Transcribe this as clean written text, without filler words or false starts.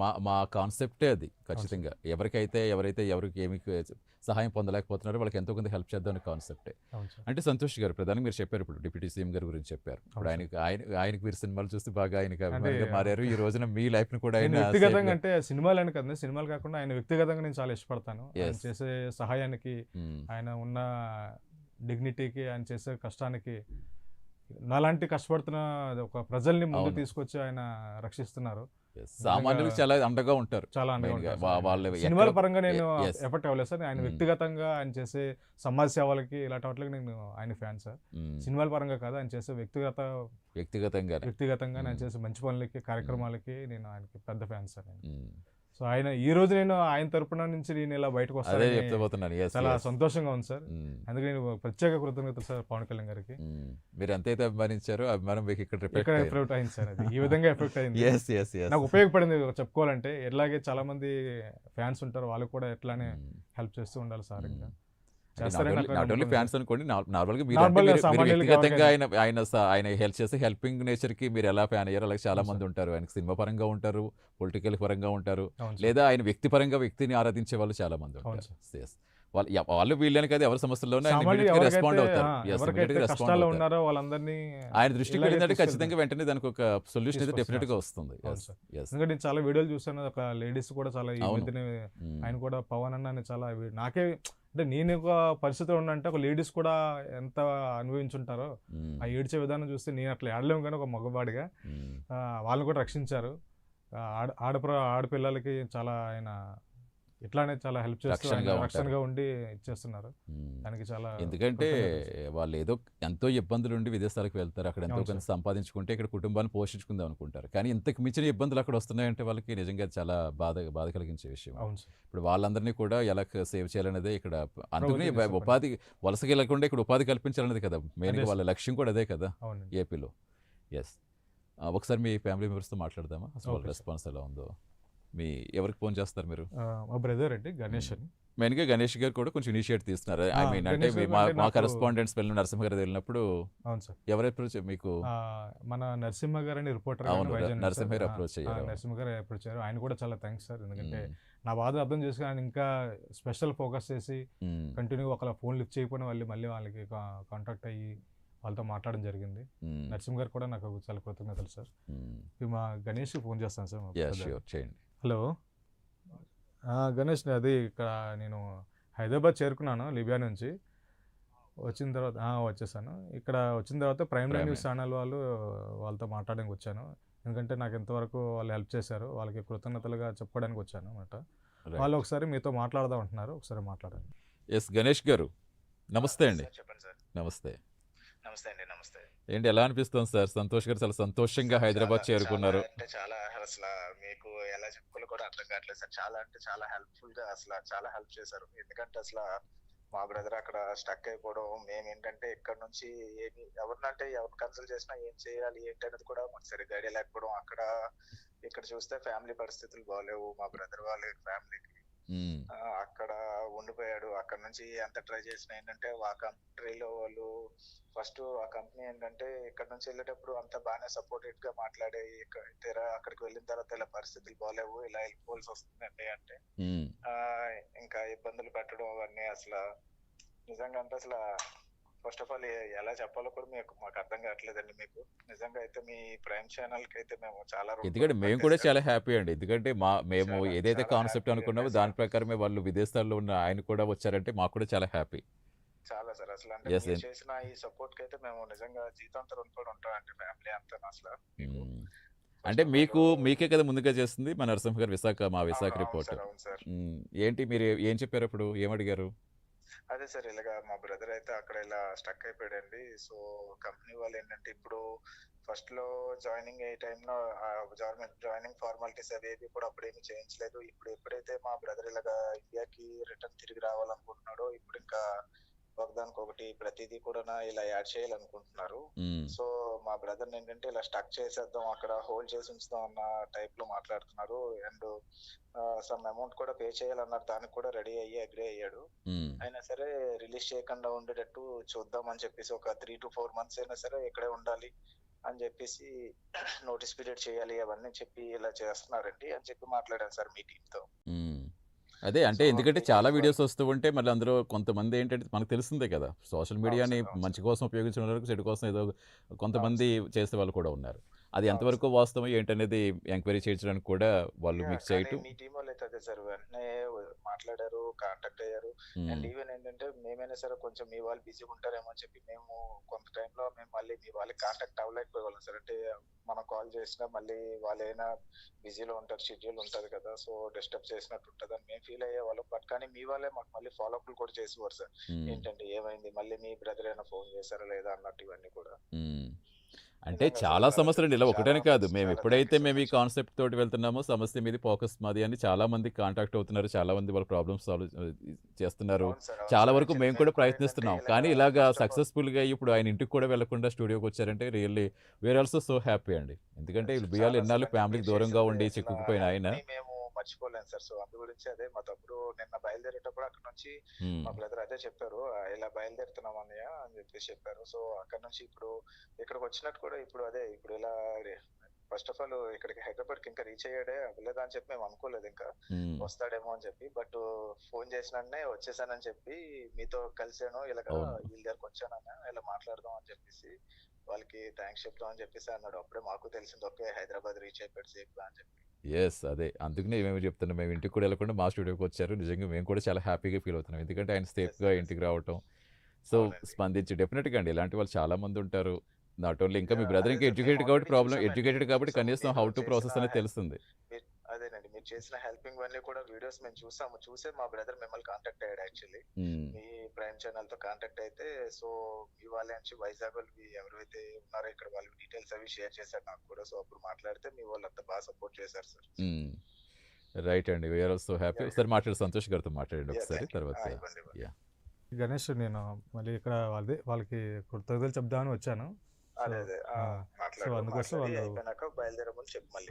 మా మా కాన్సెప్టే అది ఖచ్చితంగా. ఎవరైతే ఎవరికి ఏమి సహాయం పొందలేకపోతున్నారో వాళ్ళకి ఎంతో కొంత హెల్ప్ చేద్దాం అనే కాన్సెప్టే. అవును సార్. అంటే సంతోష్ గారు ప్రధానంగా మీరు చెప్పారు ఇప్పుడు డిప్యూటీ సీఎం గారి గురించి చెప్పారు. ఇప్పుడు అవును సార్. ఆయనకి మీరు సినిమాలు చూసి బాగా ఆయనకి అంటే అభిమానిగా మారారు. ఈ రోజున మీ లైఫ్‌ని కూడా నేను ఆయన వ్యక్తిగతంగా సేఫ్‌గా అంటే సినిమాలని కాదు, సినిమాలు కాకుండా ఆయన వ్యక్తిగతంగా నేను చాలా ఇష్టపడతాను. ఆయన యెస్. చేసే సహాయానికి, హ్మ్. ఆయన ఉన్న డిగ్నిటీకి, ఆయన చేసే కష్టానికి నాలాంటి కష్టపడుతున్న ఒక ప్రజల్ని ముందుకు అవును. తీసుకొచ్చి ఆయన రక్షిస్తున్నారు. యెస్. నిజంగా సామాన్యులకు చాలా అండగా ఉంటారు. చాలా అండగా మెయిన్‌గా ఉంటారు సార్ ఆయన. వాళ్ళు సినిమాల ఎక్కడ పరంగా నేను యెస్. ఎఫెక్ట్ అవ్వలేదు సార్. ఆయన హ్మ్. వ్యక్తిగతంగా ఆయన చేసే సమాజ సేవలకి ఇలాంటి వాటికి నేను ఆయన ఫ్యాన్ సార్. హ్మ్. సినిమాల పరంగా కాదు, ఆయన చేసే వ్యక్తిగతంగానే. వ్యక్తిగతంగా ఆయన హ్మ్. చేసే మంచి పనులకి, కార్యక్రమాలకి నేను ఆయనకి పెద్ద ఫ్యాన్ సార్ నేను. హ్మ్. సో ఆయన ఈ రోజు నేను ఆయన తరపున నుంచి నేను ఇలా బయటకు అదే వస్తానని చెప్తూపోతున్నాను. యెస్. చాలా యెస్. సంతోషంగా ఉంది సార్. హ్మ్. అందుకే నేను ప్రత్యేక కృతజ్ఞతలు సార్ పవన్ కళ్యాణ్ గారికి. హ్మ్. మీరు ఎంతైతే అభిమానించారో అభిమానం మీకు ఇక్కడ రిఫ్లెక్ట్ ఇక్కడ అయింది. ఎఫెక్ట్ అయింది సార్ అది. ఈ విధంగా ఎఫెక్ట్ అయింది. యెస్. యెస్. యెస్. నాకు ఉపయోగపడింది చెప్పుకోవాలంటే. ఎట్లాగే చాలా మంది ఫ్యాన్స్ ఉంటారు. వాళ్ళకి కూడా ఎట్లానే హ్మ్. హెల్ప్ చేస్తూ ఉండాలి సార్ ఇంకా. అంటే చేస్తారని నాకు నాట్ ఓన్లీ నమ్మకం ఉంది ఫ్యాన్స్ సార్. అనుకోండి నార్మల్గా మీరు నార్మల్గా మీరు సామాన్యులకి వ్యక్తిగతంగా ఎవరికైనా. ఆయన హెల్ప్ చేసే హెల్పింగ్ నేచర్కి మీరు ఎలా ఫ్యాన్ అయ్యారు అలాగే చాలా అవును మంది సార్. ఉంటారు. ఆయనకి సినిమా పరంగా ఉంటారు, పొలిటికల్ పరంగా ఉంటారు, అవును సార్. లేదా ఆయన వ్యక్తిని ఆరాధించే వాళ్ళు చాలా మంది అవును ఉంటారు. సార్. Yes. వాళ్ళు వీళ్ళని కాదు ఎవరి సమస్యల్లోనే ఆయన సామాన్యులు immediately రెస్పాండ్ ఎవరికైతే అవుతారు. Yes, ఎవరికైతే immediately రెస్పాండ్ కష్టాల్లో అవుతారు. ఉన్నారో వాళ్ళందరినీ ఆయన దృష్టికి ఇలాగే వెళ్ళిందంటే తీసుకెళ్తారు. ఖచ్చితంగా వెంటనే దానికి ఒక సొల్యూషన్ అయితే తీసుకొస్తున్నారు డెఫినెట్గా సార్. వస్తుంది. అవును ఎస్. సార్. ఎస్. ఎందుకంటే నేను చాలా వీడియోలు చూసాను. ఒక లేడీస్ కూడా చాలా ఈ అవును. మధ్యనే మ్మ్. ఆయన కూడా పవన్ అన్న అని చాలా నాకే అంటే నేను ఒక పరిస్థితిలో ఉన్నంటే ఒక లేడీస్ కూడా ఎంత అనుభవించుంటారో మ్మ్. ఆ ఏడ్చే విధానం చూస్తే నేను అట్లా ఏడలేము కానీ ఒక మగవాడిగా మ్మ్. వాళ్ళని కూడా రక్షించారు. ఆడపిల్లలకి చాలా ఆయన ఇట్లానే చాలా హెల్ప్ చేస్తూ ఆయన రక్షణగా ఉంటారు. రక్షణగా ఉండి ఇచ్చేస్తున్నారు. మ్మ్. దానికి చాలా ఎందుకంటే కృతజ్ఞతలు. వాళ్ళు ఏదో ఎంతో ఇబ్బందులు ఉండి విదేశాలకు వెళ్తారు, అక్కడ ఎంతో అవును కొంత సార్. సంపాదించుకుంటే ఇక్కడ కుటుంబాన్ని పోషించుకుందాం అనుకుంటారు, కానీ ఇంతకు మించిన ఇబ్బందులు అక్కడ వస్తున్నాయంటే వాళ్ళకి నిజంగా చాలా బాధ కలిగించే విషయం. అవును సార్. ఇప్పుడు వాళ్ళందరినీ కూడా ఎలా సేవ్ చేయాలనేదే ఇక్కడ అందుకని ప్రభుత్వం చేసే పని. ఉపాధి వలసకి వెళ్ళకుండా ఇక్కడ ఉపాధి కల్పించాలనేది కదా మెయిన్గా అదే వాళ్ళ సార్. లక్ష్యం కూడా అదే కదా అవునండి. ఏపీలో. ఎస్. ఒకసారి మీ ఫ్యామిలీ మెంబర్స్తో మాట్లాడదామా అసలు వాళ్ళ ఓకే సార్. రెస్పాన్స్ ఎలా ఉందో. ఎవరికి ఫోన్ చేస్తారు మీరు? మా బ్రదర్ అండి గణేష్ అని. మెయిన్గా గణేష్ గారు కూడా కొంచెం ఇనిషియేట్ తీస్తున్నారు. ఐ మీన్ అంటే గణేష్ గారు మా అంటే మా నాకు కరెస్పాండెంట్స్ వెళ్ళిన నరసింహ గారు వెళ్ళినప్పుడు అవును సార్. ఎవరు అప్రోచ్ మీకు? మన నరసింహ గారు అని రిపోర్టర్ అవును, వైజాగ్ నుంచి నరసింహ సార్. గారు అప్రోచ్ అయ్యారు. నరసింహ గారు అప్రోచ్ అయ్యారు. ఆయన కూడా చాలా థ్యాంక్స్ సార్. ఎందుకంటే మ్మ్. నా బాధ అర్థం చేసుకుని ఆయన ఇంకా స్పెషల్ ఫోకస్ చేసి మ్మ్. కంటిన్యూగా ఒకళ్ళ ఫోన్ లిఫ్ట్ చేయకపోయినా మళ్ళీ వాళ్ళకి కాంటాక్ట్ అయ్యి వాళ్ళతో మాట్లాడడం జరిగింది. మ్మ్. నరసింహ గారు కూడా నాకు చాలా కృతజ్ఞతలు సార్. మ్మ్. ఇప్పుడు మా గణేష్కి ఫోన్ చేస్తాను సార్. మా యా brother. ష్యూర్ చేయండి. హలో గణేష్, అది ఇక్కడ నేను హైదరాబాద్ చేరుకున్నాను లిబియా నుంచి. వచ్చిన తర్వాత వచ్చేసాను. ఇక్కడ వచ్చిన తర్వాత ప్రైమ్ ప్రైమ్ న్యూస్ ఛానల్ వాళ్ళతో మాట్లాడడానికి వచ్చాను. ఎందుకంటే నాకు ఎంతవరకు వాళ్ళు హెల్ప్ చేశారు, వాళ్ళకి కృతజ్ఞతలుగా చెప్పుకోవడానికి వచ్చాను అనమాట. వాళ్ళు ఒకసారి మీతో మాట్లాడదాం అంటున్నారు, ఒకసారి మాట్లాడండి. ఎస్ గణేష్ గారు నమస్తే అండి. సార్ చెప్పండి సార్. నమస్తే. నమస్తే అండి. నమస్తే. ఏంటి ఎలా అనిపిస్తుంది సార్? సంతోష్ గారు చాలా సంతోషంగా హైదరాబాద్ చాలా చేరుకున్నారు. అంటే చాలా అసలు మీకు ఎలా చెప్పుకోవాలో కూడా అర్థం కావట్లేదు సార్. చాలా అంటే చాలా హెల్ప్ఫుల్ గా అసలు చాలా హెల్ప్ చేశారు. ఎందుకంటే అసలు మా బ్రదర్ అక్కడ స్టక్ అయిపోవడం, మేము ఏంటంటే ఇక్కడ నుంచి ఎవరిని కన్సల్ట్ చేసినా ఏం చేయాలి ఏంటి అనేది కూడా మాకు సరిగ్గా ఐడియా లేకపోవడం, ఇక్కడ చూస్తే ఫ్యామిలీ పరిస్థితులు బాగాలేవు మా బ్రదర్ వాళ్ళ ఫ్యామిలీకి. మ్మ్. అక్కడ ఉండిపోయాడు. అక్కడ నుంచి ఎంత ట్రై చేసినా ఏంటంటే ఆ కంట్రీలో వాళ్ళు ఫస్ట్ ఆ కంపెనీ ఏంటంటే ఇక్కడ నుంచి వెళ్ళేటప్పుడు అంత బాగానే సపోర్టెడ్ గా మాట్లాడే అక్కడికి వెళ్ళిన తర్వాత ఇలా పరిస్థితులు బాగాలేవు, ఇలా వెళ్ళిపోవాల్సి వస్తుందండి అంటే మ్మ్. ఇంకా ఇబ్బందులు పెట్టడం అవన్నీ అసలు నిజంగా అంటే అసలు ఫస్ట్ ఆఫ్ ఆల్ ఎలా చెప్పాలో కూడా మాకు అర్థం కావట్లేదండి. మీకు నిజంగా అయితే మీ ప్రైమ్ ఛానల్ కి అయితే మేము చాలా ఎందుకంటే మేము కూడా చాలా హ్యాపీ అండి. ఎందుకంటే మేము చాలా ఏదైతే చాలా కాన్సెప్ట్ హ్యాపీగా అనుకున్నామో ఉంది దాని సార్. ప్రకారమే వాళ్ళు విదేశాల్లో ఉన్న ఆయన కూడా వచ్చారంటే మాకు కూడా చాలా హ్యాపీ. చాలా సార్ అసలు అంటే ఎస్. మీరు చేసిన ఈ సపోర్ట్ కి అయితే మేము నిజంగా జీవితాంతం రుణపడి ఉంటామండి ఫ్యామిలీ అంతా అసలు మీకు. అంటే ఫస్ట్ ఆఫ్ ఆల్ మీకే కదా ముందుగా చేస్తుంది మా నరసింహ గారు మా విశాఖ అవును రిపోర్టర్. అవును సార్. ఏంటి మీరు ఏం చెప్పారు అప్పుడు? ఏమడిగారు? అదే సార్ ఇలాగా మా బ్రదర్ అయితే అక్కడ ఇలా స్టక్ అయిపోయాడండి. సో కంపెనీ వాళ్ళు ఏంటంటే ఇప్పుడు ఫస్ట్ లో జాయినింగ్ అయ్యే టైంలో జాయినింగ్ ఫార్మాలిటీస్ అవి కూడా అప్పుడేమి చేయించలేదు. ఇప్పుడు ఎప్పుడైతే మా బ్రదర్ ఇలాగా ఇండియాకి రిటర్న్ తిరిగి రావాలనుకుంటున్నాడో ఇప్పుడు ఇంకా ఒకదానికొకటి ప్రతిదీ కూడా ఇలా యాడ్ చేయాలనుకుంటున్నారు. మ్మ్. సో మా బ్రదర్ ఏంటంటే ఇలా స్టక్ చేసేద్దాం, అక్కడ హోల్డ్ చేసి ఉంచుదాం అన్న టైప్ లో మాట్లాడుతున్నారు. అండ్ సమ్ అమౌంట్ కూడా పే చేయాలన్నారు. దానికి కూడా రెడీ అయ్యి అగ్రీ అయ్యాడు. మ్మ్. అయినా సరే రిలీజ్ చేయకుండా ఉండేటట్టు చూద్దాం అని చెప్పేసి ఒక 3 to 4 months అయినా సరే ఇక్కడే ఉండాలి, అని చెప్పేసి నోటీస్ పీరియడ్ చేయాలి అవన్నీ చెప్పి ఇలా చేస్తున్నారండి అని చెప్పి మాట్లాడాను సార్ మీ టీంతో. మ్మ్. అదే అంటే సో ఎందుకంటే మీ చాలా ఇవాళ వీడియోస్ వస్తూ ఉంటే మళ్ళీ అందులో కొంతమంది ఏంటంటే మనకు తెలిసిందే కదా సోషల్ అవును మీడియాని సార్, అవును మంచి సార్, కోసం ఉపయోగించిన వరకు చెడు కోసం ఏదో అవును కొంతమంది సార్, చేసే వాళ్ళు కూడా ఉన్నారు. అది అవును ఎంతవరకు సార్. వాస్తవం ఏంటనేది ఎంక్వైరీ చేయించడానికి కూడా వాళ్ళు మీకు కానీ చేయటం. మీ టీం వాళ్ళు అయితే అదే సార్, వెంటనే మాట్లాడారు, కాంటాక్ట్ అయ్యారు. And hmm. ఈవెన్ ఏంటంటే మేమైనా సరే కొంచెం మీ వాళ్ళు బిజీగా ఉంటారేమో అని చెప్పి మేము కొంత టైంలో మేము మళ్ళీ మీ వాళ్ళకి కాంటాక్ట్ అవ్వలేకపోయేవాళ్ళం సార్. అంటే మనం కాల్ చేసినా మళ్ళీ వాళ్ళు ఏమైనా బిజీలో ఉంటారు, షెడ్యూల్ ఉంటుంది కదా, సో డిస్టర్బ్ చేసినట్టు ఉంటుంది అని మేము ఫీల్ అయ్యేవాళ్ళం. బట్ కానీ మీ వాళ్ళే మాకు మళ్ళీ ఫాలోఅప్లు కూడా చేసేవారు సార్. మ్మ్. ఏంటంటే ఏమైంది, మళ్ళీ మీ బ్రదర్ అయినా ఫోన్ చేశారా లేదా అన్నట్టు ఇవన్నీ కూడా. మ్మ్. అంటే నిజంగా సార్ చాలా సమస్యలు అండి ఇలా చాలా ఒకటని కాదు. మేము చాలా థ్యాంక్ ఎప్పుడైతే యూ సో మేము ఈ మచ్. కాన్సెప్ట్ తోటి వెళ్తున్నామో సమస్య మీది ఫోకస్ మాది అని చాలా మంది కాంటాక్ట్ అవుతున్నారు. చాలా మంది వాళ్ళ ప్రాబ్లమ్స్ సాల్వ్ చేస్తున్నారు. అవును సార్, అవును చాలా సార్. వరకు యాక్చువల్లీ మేము మేము కూడా కూడా ఏంటంటే ప్రయత్నిస్తున్నాం. ఇలాగా కానీ ఇలాగా ఫస్ట్ ఆఫ్ ఆల్ సక్సెస్ఫుల్గా ఇప్పుడు ఆయన ఇంటికి కూడా వెళ్లకుండా స్టూడియోకి వచ్చారంటే really we are also so happy అండి. ఎందుకంటే బియ్యాలు చాలా ఎన్నాళ్ళు అసలు ఫ్యామిలీకి మీరు దూరంగా చేసింది ఉండి అసలు చిక్కుకుపోయిన ఆయన. హెల్ప్ ని మేము మర్చిపోలేము సార్. సో అందు గురించి అదే మా తమ్ముడు నిన్న బయలుదేరేటప్పుడు అక్కడ నుంచి మ్మ్. మా బ్రదర్ అదే చెప్పారు, ఇలా బయలుదేరుతున్నాం అన్నయ్య అని చెప్పేసి చెప్పారు. సో అక్కడ నుంచి ఇప్పుడు ఇక్కడికి వచ్చినట్టు కూడా ఇప్పుడు అదే ఇప్పుడు ఇలా ఫస్ట్ ఆఫ్ ఆల్ ఇక్కడికి హైదరాబాద్ కి ఇంకా రీచ్ అయ్యాడే అవ్వలేదా అని చెప్పి మేము అనుకోలేదు, ఇంకా మ్మ్. వస్తాడేమో అని చెప్పి. బట్ ఫోన్ చేసినన్నే వచ్చేసానని చెప్పి మీతో కలిసాను, ఇలాగా అవును. వీళ్ళ దగ్గరకు వచ్చానన్న ఇలా మాట్లాడదాం అని చెప్పేసి వాళ్ళకి థ్యాంక్స్ చెప్తాం అని చెప్పేసి అన్నాడు. అప్పుడే మాకు తెలిసింది, ఓకే హైదరాబాద్ రీచ్ అయిపోయాడు సేఫ్ గా అని చెప్పి. ఎస్ అదే అందుకనే మేము చెప్తున్నాం. మేము ఇంటికి కూడా వెళ్ళకుండా మా స్టూడియోకి వచ్చారు. నిజంగా మేము కూడా చాలా హ్యాపీగా ఫీల్ అవుతున్నాం. ఎందుకంటే ఆయన ఎస్ సేఫ్గా సార్, ఎస్ ఇంటికి సార్. రావటం. సో అవునండి. స్పందించి డెఫినెట్గా అండి ఇలాంటి వాళ్ళు చాలా మంది ఉంటారు. నాట్ ఓన్లీ ఇంకా మీ బ్రదర్ అదే ఇంకా సార్, మేము ఎడ్యుకేటెడ్ కాబట్టి ఆల్రెడీ ప్రాబ్లం చూసామండి, ఎడ్యుకేటెడ్ కాబట్టి చూసాము కనీసం మీరు హౌ టు చేసిన ప్రాసెస్ అనేది తెలుస్తుంది. అదేనండి మీరు చేసిన హెల్పింగ్ అన్ని కూడా వీడియోస్ మేము చూసాము. చూసే మా బ్రదర్ మిమ్మల్ని కాంటాక్ట్ అయ్యాడు యాక్చువల్లీ. మ్మ్. మీ ప్రైమ్ ఛానల్ తో కాంటాక్ట్ అయితే సో మీ వాళ్ళ నుంచి వైజాగ్ వాళ్ళు ఎవరైతే ఉన్నారో ఇక్కడ వాళ్ళ డీటెయిల్స్ అవి షేర్ చేశారు నాకు కూడా. సో అప్పుడు మాట్లాడితే మీ వాళ్ళు అంతా బాగా సపోర్ట్ చేశారు సార్. మ్మ్. రైట్ అండి వీఆర్ సో హ్యాపీ. యా ఒకసారి మాట్లాడి సంతోష్ గారితో మాట్లాడండి యా ఒకసారి థ్యాంక్ యూ. తర్వాత. ఇవ్వండి ఇవ్వండి. యా గణేష్, నేను మళ్ళీ ఇక్కడ వాళ్ళకి కృతజ్ఞతలు చెప్దామని వచ్చాను. సో అదే అదే సో మాట్లాడు అందుకోసం మాట్లాడి వాళ్ళు అయిపోయినాక బయలుదేరమని చెప్పు మళ్ళీ.